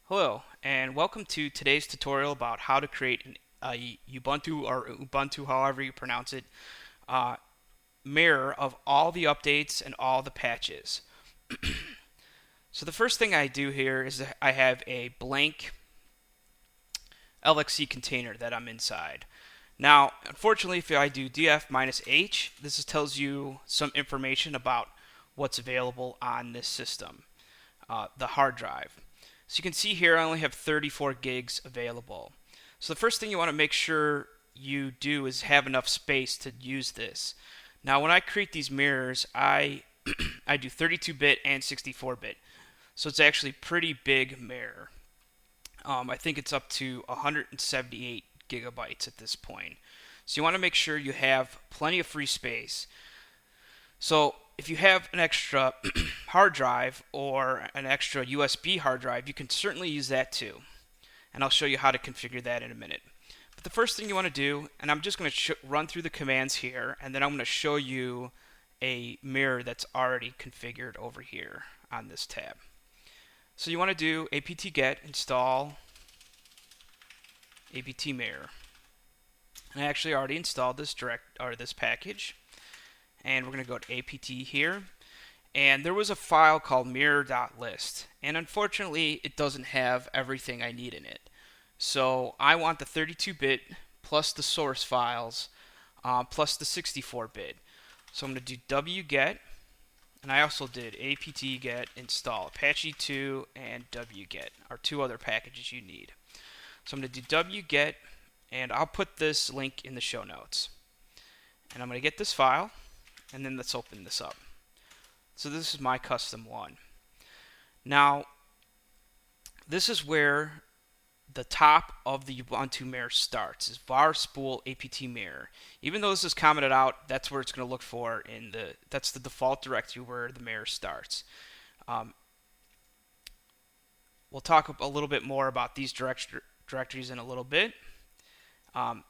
Hello, and welcome to today's tutorial about how to create a Ubuntu or Ubuntu, however you pronounce it, uh, mirror of all the updates and all the patches. So the first thing I do here is that I have a blank LXC container that I'm inside. Now, unfortunately, if I do df-h, this tells you some information about what's available on this system, the hard drive. So you can see here I only have 34 gigs available. So the first thing you want to make sure you do is have enough space to use this. Now when I create these mirrors, I I do 32-bit and 64-bit. So it's actually a pretty big mirror. I think it's up to 178 gigabytes at this point. So you want to make sure you have plenty of free space. So if you have an extra hard drive or an extra USB hard drive, you can certainly use that too. And I'll show you how to configure that in a minute. But the first thing you want to do, and I'm just going to run through the commands here, and then I'm going to show you a mirror that's already configured over here on this tab. So you want to do apt-get install apt-mirror. And I actually already installed this this package. And we're going to go to apt here. And there was a file called mirror.list. And unfortunately, it doesn't have everything I need in it. So I want the 32-bit plus the source files plus the 64-bit. So I'm going to do wget. And I also did apt-get install Apache 2 and wget are two other packages you need. So I'm going to do wget, and I'll put this link in the show notes. And I'm going to get this file, and then let's open this up. So this is my custom one. Now, this is where the top of the Ubuntu mirror starts, is var spool apt-mirror. Even though this is commented out, that's where it's going to look for that's the default directory where the mirror starts. We'll talk a little bit more about these directories in a little bit.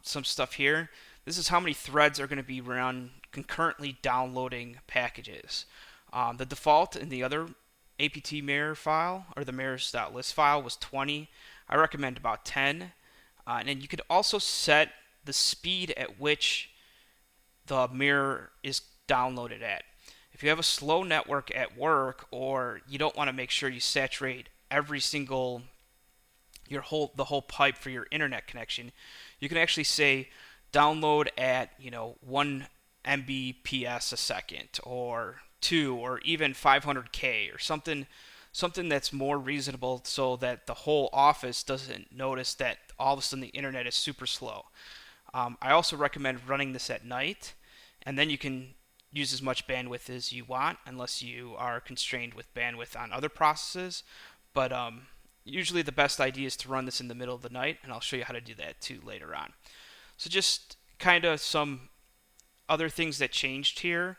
Some stuff here. This is how many threads are going to be run concurrently downloading packages. The default in the other apt-mirror file, or the mirrors.list file, was 20. I recommend about 10. And then you could also set the speed at which the mirror is downloaded at. If you have a slow network at work, or you don't want to make sure you saturate every single the whole pipe for your internet connection, you can actually say download at 1 Mbps a second, or 2, or even 500K, or something that's more reasonable, so that the whole office doesn't notice that all of a sudden the internet is super slow. I also recommend running this at night, and then you can use as much bandwidth as you want, unless you are constrained with bandwidth on other processes. But usually the best idea is to run this in the middle of the night, and I'll show you how to do that too later on. So just kind of some other things that changed here.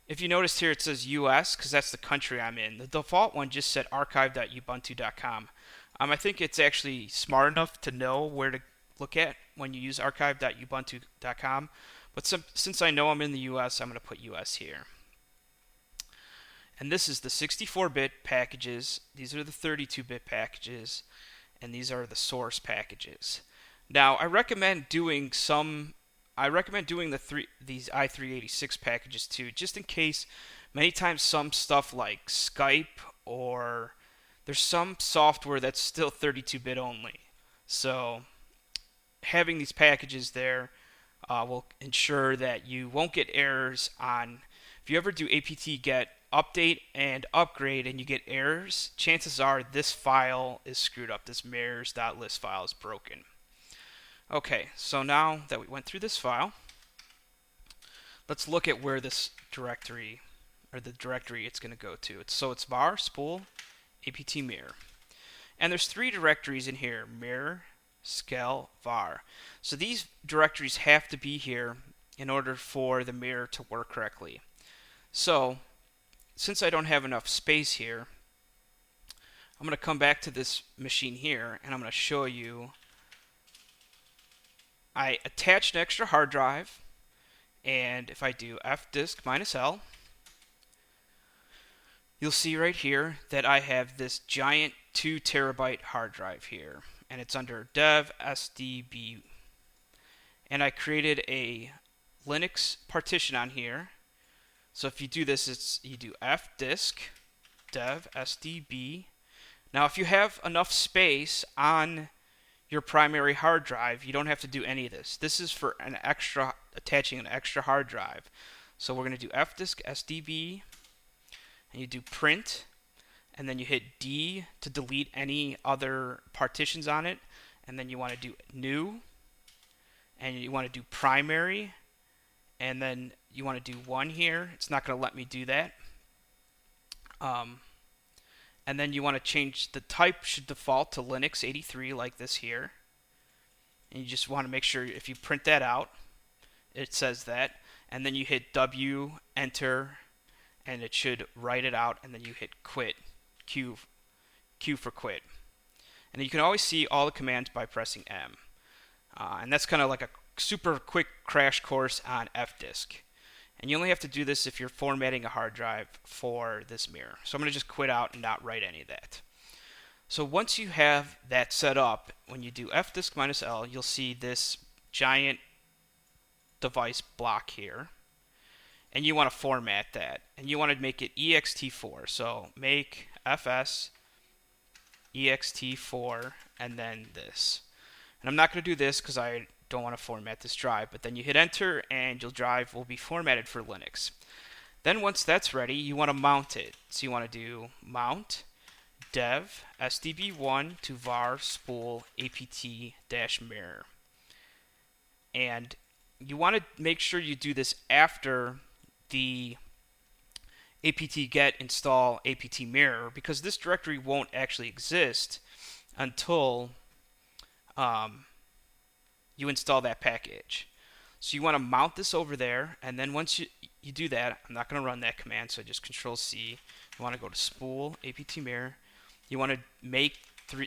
If you notice here, it says US because that's the country I'm in. The default one just said archive.ubuntu.com. I think it's actually smart enough to know where to look at when you use archive.ubuntu.com. But since I know I'm in the US, I'm going to put US here. And this is the 64-bit packages. These are the 32-bit packages, and these are the source packages. Now, I recommend doing these i386 packages too, just in case. Many times some stuff like Skype, or there's some software that's still 32-bit only. So having these packages there will ensure that you won't get errors on. If you ever do apt-get update and upgrade and you get errors, chances are this file is screwed up. This mirrors.list file is broken. Okay, so now that we went through this file, let's look at where this directory, or the directory it's going to go to. It's var spool apt-mirror. And there's 3 directories in here: mirror, skel, var. So these directories have to be here in order for the mirror to work correctly. So since I don't have enough space here, I'm going to come back to this machine here, and I'm going to show you. I attached an extra hard drive, and if I do fdisk -L, you'll see right here that I have this giant 2 terabyte hard drive here, and it's under dev sdb, and I created a Linux partition on here. So if you do this, you do fdisk dev sdb. Now if you have enough space on your primary hard drive, you don't have to do any of this. This is for attaching an extra hard drive. So we're going to do fdisk sdb, and you do print, and then you hit D to delete any other partitions on it, and then you want to do new, and you want to do primary, and then you want to do 1 here. It's not going to let me do that. And then you want to change the type, should default to Linux 83 like this here. And you just want to make sure if you print that out, it says that. And then you hit W, enter, and it should write it out, and then you hit quit, Q for quit. And you can always see all the commands by pressing M. And that's kind of like a super quick crash course on fdisk. And you only have to do this if you're formatting a hard drive for this mirror. So I'm going to just quit out and not write any of that. So once you have that set up, when you do fdisk -L, you'll see this giant device block here. And you want to format that. And you want to make it ext4. So make fs ext4 and then this. And I'm not going to do this because I don't want to format this drive, but then you hit enter and your drive will be formatted for Linux. Then once that's ready, you want to mount it. So you want to do mount dev sdb1 to var spool apt-mirror. And you want to make sure you do this after the apt-get install apt-mirror, because this directory won't actually exist until you install that package. So you want to mount this over there, and then once you do that, I'm not going to run that command, so just Control C. You want to go to spool apt-mirror. You want to make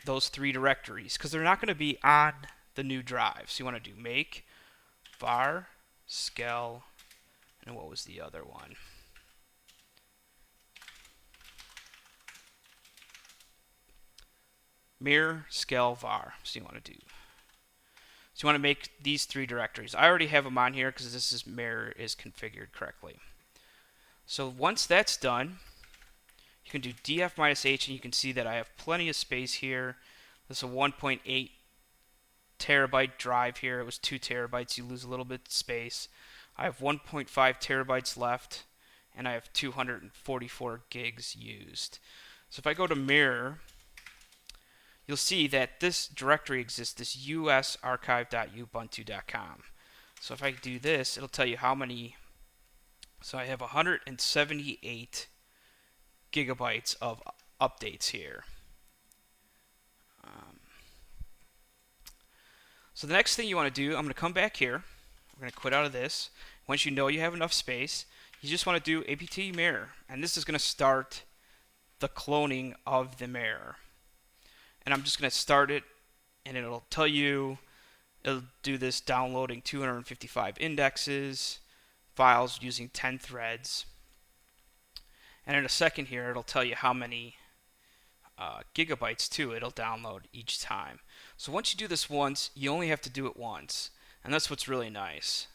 those 3 directories, because they're not going to be on the new drive. So you want to do make var skel, and what was the other one? Mirror skel var. So you want to do. So you want to make these 3 directories. I already have them on here because this mirror is configured correctly. So once that's done, you can do df-h, and you can see that I have plenty of space here. This is a 1.8 terabyte drive here. It was 2 terabytes. You lose a little bit of space. I have 1.5 terabytes left, and I have 244 gigs used. So if I go to mirror, you'll see that this directory exists, this usarchive.ubuntu.com. So if I do this, it'll tell you how many. So I have 178 gigabytes of updates here. So the next thing you want to do, I'm going to come back here. We're going to quit out of this. Once you know you have enough space, you just want to do apt-mirror. And this is going to start the cloning of the mirror. And I'm just going to start it, and it'll tell you, it'll do this downloading 255 indexes, files using 10 threads. And in a second here, it'll tell you how many gigabytes too it'll download each time. So once you do this once, you only have to do it once. And that's what's really nice.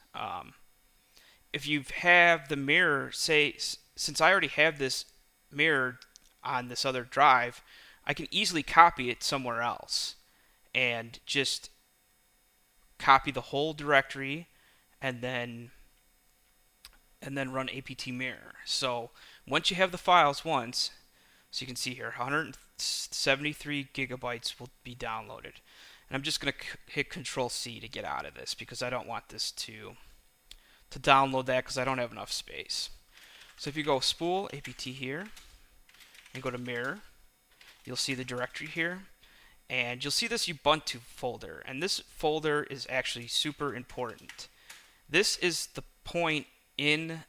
If you have the mirror, say, since I already have this mirror on this other drive, I can easily copy it somewhere else and just copy the whole directory and then run apt-mirror. So once you have the files once, so you can see here 173 gigabytes will be downloaded. And I'm just going to hit Control C to get out of this because I don't want this to download that because I don't have enough space. So if you go spool apt here and go to mirror, you'll see the directory here, and you'll see this Ubuntu folder, and this folder is actually super important. This is the point in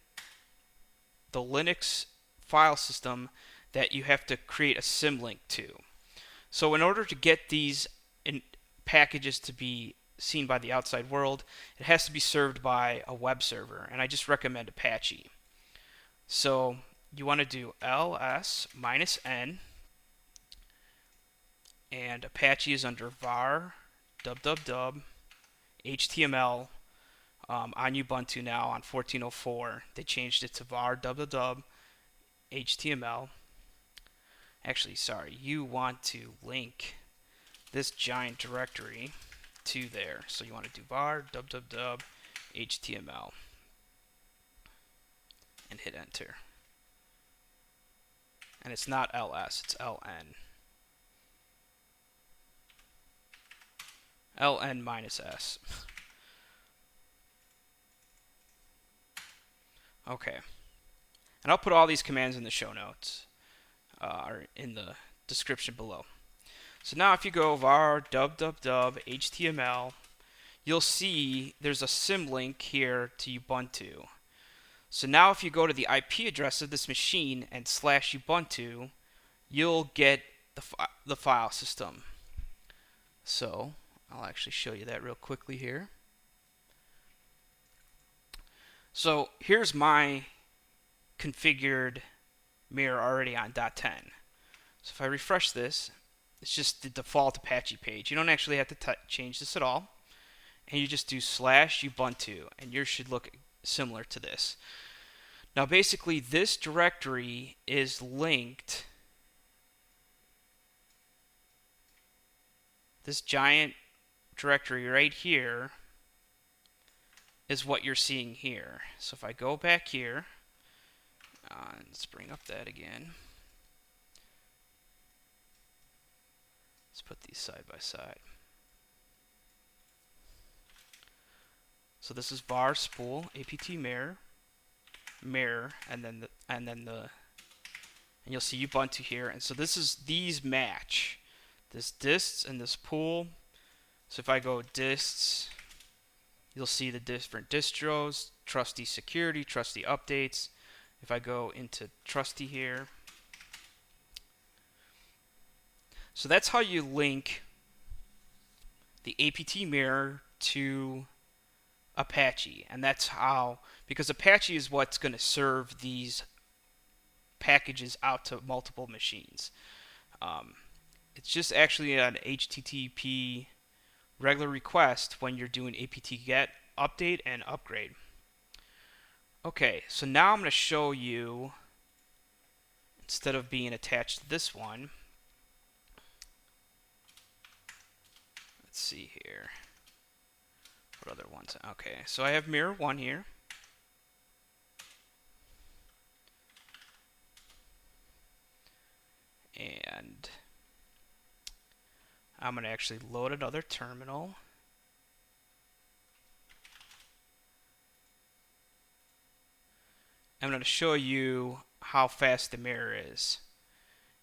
the Linux file system that you have to create a symlink to. So in order to get these packages to be seen by the outside world, it has to be served by a web server, and I just recommend Apache. So you want to do ls -n, and Apache is under var www html. On Ubuntu now on 14.04, they changed it to var www html. Actually, sorry, you want to link this giant directory to there. So you want to do var www html and hit enter. And it's not ls, it's ln. ln -s. Okay. And I'll put all these commands in the show notes, or in the description below. So now if you go var www html, you'll see there's a symlink here to Ubuntu. So now if you go to the IP address of this machine and /Ubuntu, you'll get the file system. So I'll actually show you that real quickly here. So here's my configured mirror already on .10. So if I refresh this, it's just the default Apache page. You don't actually have to change this at all. And you just do /Ubuntu, and yours should look similar to this. Now basically this directory is linked. This giant directory right here is what you're seeing here. So if I go back here, let's bring up that again. Let's put these side by side. So this is var spool apt-mirror, and you'll see Ubuntu here. And so these match this dists and this pool. So if I go dists, you'll see the different distros, trusty security, trusty updates. If I go into trusty here, so that's how you link the apt-mirror to Apache. And that's how, because Apache is what's going to serve these packages out to multiple machines. It's just actually an HTTP regular request when you're doing apt-get update and upgrade. Okay, so now I'm going to show you, instead of being attached to this one, let's see here. What other ones? Okay, so I have mirror 1 here. And I'm going to actually load another terminal. I'm going to show you how fast the mirror is.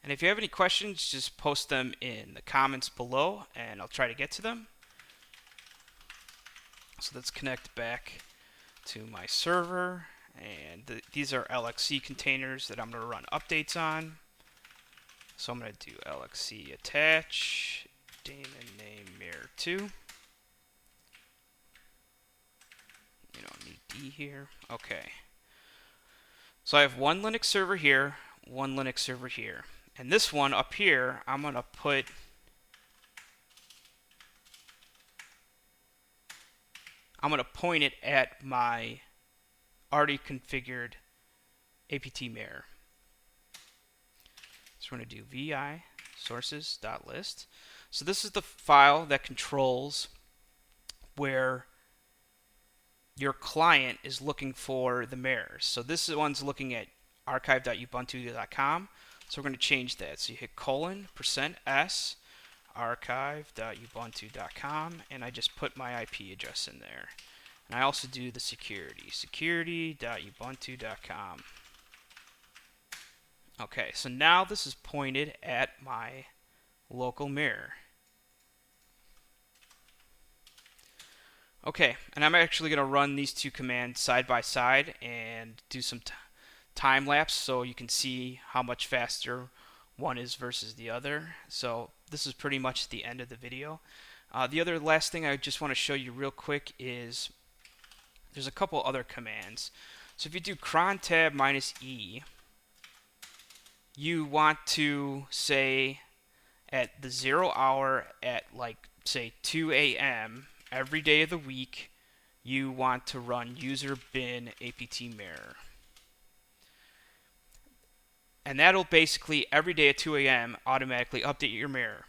And if you have any questions, just post them in the comments below and I'll try to get to them. So let's connect back to my server, and these are LXC containers that I'm going to run updates on. So I'm going to do LXC attach daemon name mirror2. You don't need D here. Okay. So I have one Linux server here, one Linux server here. And this one up here, I'm going to point it at my already configured apt-mirror. So we're going to do vi sources.list. So this is the file that controls where your client is looking for the mirrors. So this one's looking at archive.ubuntu.com. So we're going to change that. So you hit :%s archive.ubuntu.com, and I just put my IP address in there. And I also do the security.ubuntu.com. Okay, so now this is pointed at my local mirror. Okay, and I'm actually going to run these two commands side by side and do some time lapse so you can see how much faster one is versus the other. So this is pretty much the end of the video. The other last thing I just want to show you real quick is there's a couple other commands. So if you do crontab -e, you want to say at the 0 hour at like say 2 a.m. every day of the week, you want to run user bin apt-mirror. And that'll basically every day at 2 a.m. automatically update your mirror.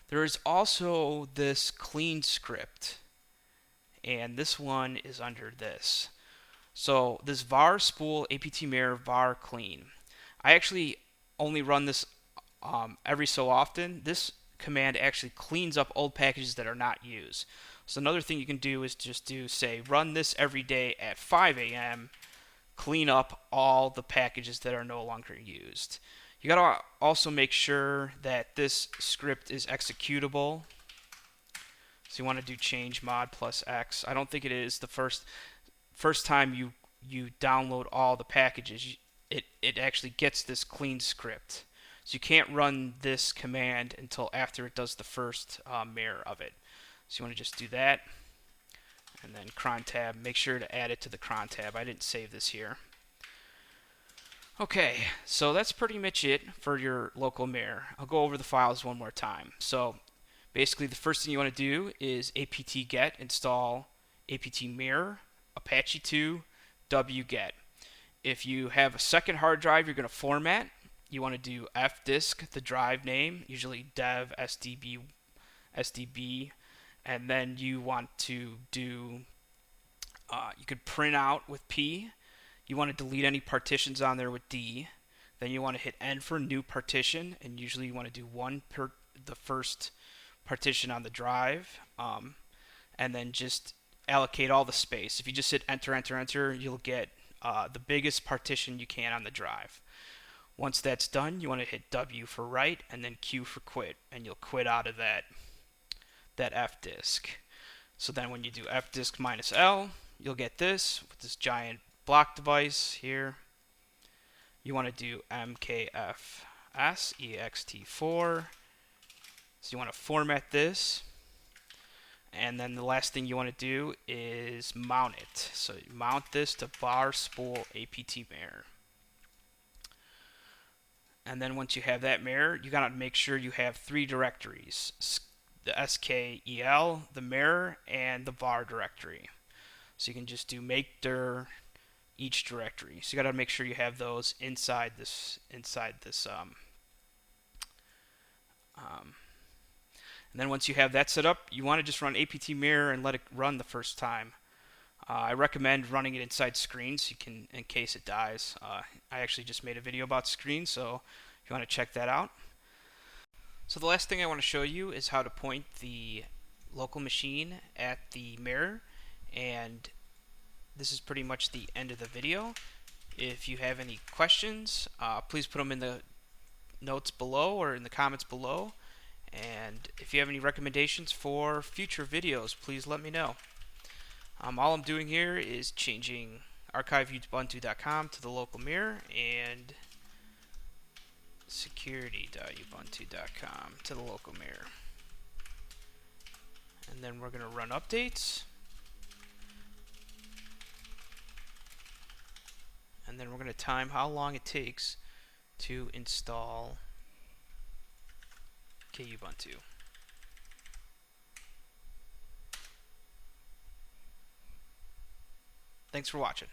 There is also this clean script, and this one is under this. So this var spool apt-mirror var clean. I actually only run this every so often. This command actually cleans up old packages that are not used. So another thing you can do is just do say run this every day at 5 a.m. clean up all the packages that are no longer used. You gotta also make sure that this script is executable. So you want to do chmod plus x. I don't think it is the first time you download all the packages. It actually gets this clean script. So you can't run this command until after it does the first mirror of it. So you want to just do that. And then crontab, make sure to add it to the crontab. I didn't save this here. Okay, so that's pretty much it for your local mirror. I'll go over the files one more time. So basically the first thing you want to do is apt-get, install apt-mirror, Apache 2, wget. If you have a second hard drive you're going to format, you want to do fdisk, the drive name, usually dev sdb, and then you want to do, you could print out with P. You want to delete any partitions on there with D. Then you want to hit N for new partition, and usually you want to do one per the first partition on the drive, and then just allocate all the space. If you just hit enter, enter, enter, you'll get the biggest partition you can on the drive. Once that's done, you want to hit W for write and then Q for quit, and you'll quit out of that fdisk. So then when you do fdisk minus L, you'll get this with this giant block device here. You want to do mkfs ext4. So you want to format this. And then the last thing you want to do is mount it. So you mount this to var spool apt-mirror. And then once you have that mirror, you gotta make sure you have 3 directories: the skel, the mirror, and the var directory. So you can just do mkdir each directory. So you gotta make sure you have those inside this and then once you have that set up, you want to just run apt-mirror and let it run the first time. I recommend running it inside screens, you can, in case it dies. I actually just made a video about screens, so if you want to check that out. So the last thing I want to show you is how to point the local machine at the mirror, and this is pretty much the end of the video. If you have any questions, please put them in the notes below or in the comments below. And if you have any recommendations for future videos, please let me know. All I'm doing here is changing archive.ubuntu.com to the local mirror and security.ubuntu.com to the local mirror. And then we're going to run updates. And then we're going to time how long it takes to install Ubuntu. Thanks for watching.